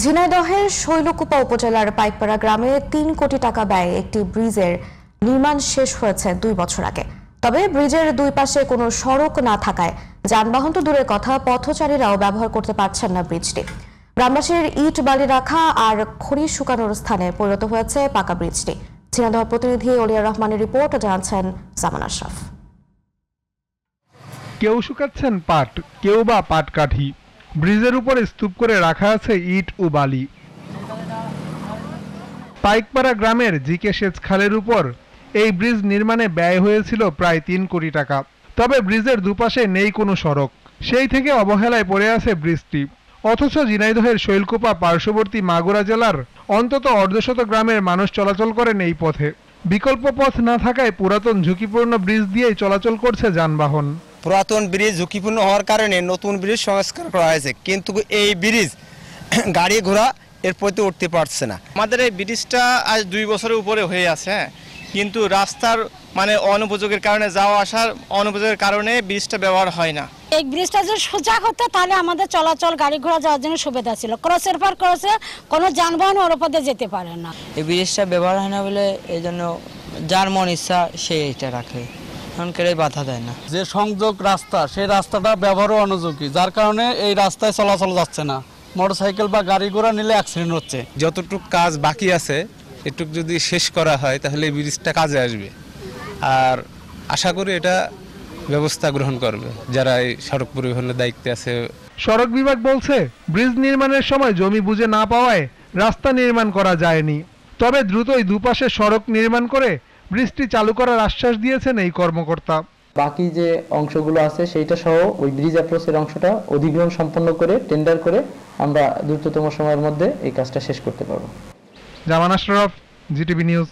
ঝিনাইদহের শৈলকুপা উপজেলার পাইকপাড়া গ্রামে ৩ কোটি টাকা ব্যয়ে একটি ব্রিজের নির্মাণ শেষ হয়েছে ২ বছর আগে। তবে ব্রিজের দুই পাশে কোনো সড়ক না থাকায় যানবাহন তো দূরের কথা, পথচারীরাও ব্যবহার করতে পারছেন না ব্রিজটি। গ্রামবাসীর ইট বালি রাখা আর খড়ি শুকানোর স্থানে পরিণত হয়েছে পাকা ব্রিজটি। ঝিনাইদহ প্রতিনিধি অলিয়া রহমানের রিপোর্ট, জানাচ্ছেন জামান আশরাফ। কেউ শুকাচ্ছেন পাট, কেউ বা পাটকাঠি। ব্রিজের উপরে স্তূপ করে রাখা আছে ইট ও বালি। পাইকপাড়া গ্রামের জিকে সেচ খালের উপর এই ব্রিজ নির্মাণে ব্যয় হয়েছিল প্রায় ৩ কোটি টাকা। তবে ব্রিজের দুপাশে নেই কোনো সড়ক, সেই থেকে অবহেলায় পড়ে আছে ব্রিজটি। অথচ ঝিনাইদহের শৈলকুপা পার্শ্ববর্তী মাগুরা জেলার অন্তত অর্ধশত গ্রামের মানুষ চলাচল করেন এই পথে। বিকল্প পথ না থাকায় পুরাতন ঝুঁকিপূর্ণ ব্রিজ দিয়েই চলাচল করছে যানবাহন। পুরাতন ব্রিজ ঝুঁকিপূর্ণ হওয়ার কারণে নতুন ব্রিজ সংস্কার করা হয়েছে, কিন্তু এই ব্রিজ গাড়ি ঘোড়া এর প্রতি উঠতে পারছে না। আমাদের এই ব্রিজটা আজ ২ বছরের উপরে হয়ে আছে, কিন্তু রাস্তার অনুপযোগের কারণে, যাওয়া আসার অনুপযোগের কারণে ব্রিজটা ব্যবহার হয় না। এই ব্রিজটা যদি সোজা হতো তাহলে আমাদের চলাচল গাড়ি ঘোড়া যাওয়ার জন্য সুবিধা ছিল। ক্রসের পর ক্রসে কোনো যানবাহন ওর উপরে যেতে পারে না। এই ব্রিজটা ব্যবহার হয় না বলে এই জন্য যার মন ইচ্ছা সে এটা রাখে, বাধা দেয় না। যে সংযোগ রাস্তা, সেই রাস্তাটা ব্যবহারও অনুযোগী, যার কারণে এই রাস্তায় চলাচল যাচ্ছে না। মোটরসাইকেল বা গাড়ি ঘোড়া নিলে অ্যাক্সিডেন্ট হচ্ছে। যতটুকু কাজ বাকি আছে এটুকু যদি শেষ করা হয় তাহলে এই ব্রিজটা কাজে আসবে, আর আশা করি এটা ব্যবস্থা গ্রহণ করবে যারা এই সড়ক পরিবহনের দায়িত্বে আছে। সড়ক বিভাগ বলছে ব্রিজ নির্মাণের সময় জমি বুঝে না পাওয়ায় রাস্তা নির্মাণ করা যায়নি। তবে দ্রুতই দুপাশে সড়ক নির্মাণ করে ব্রিজটি চালু করার আশ্বাস দিয়েছেন এই কর্মকর্তা। বাকি যে অংশগুলো আছে সেইটা সহ ওই ব্রিজ অ্যাপ্রোচের অংশটা অধিগ্রহণ সম্পন্ন করে টেন্ডার করে আমরা দ্রুততম সময়ের মধ্যে এই কাজটা শেষ করতে পারবো। জামান আশরাফ, জিটিভি নিউজ।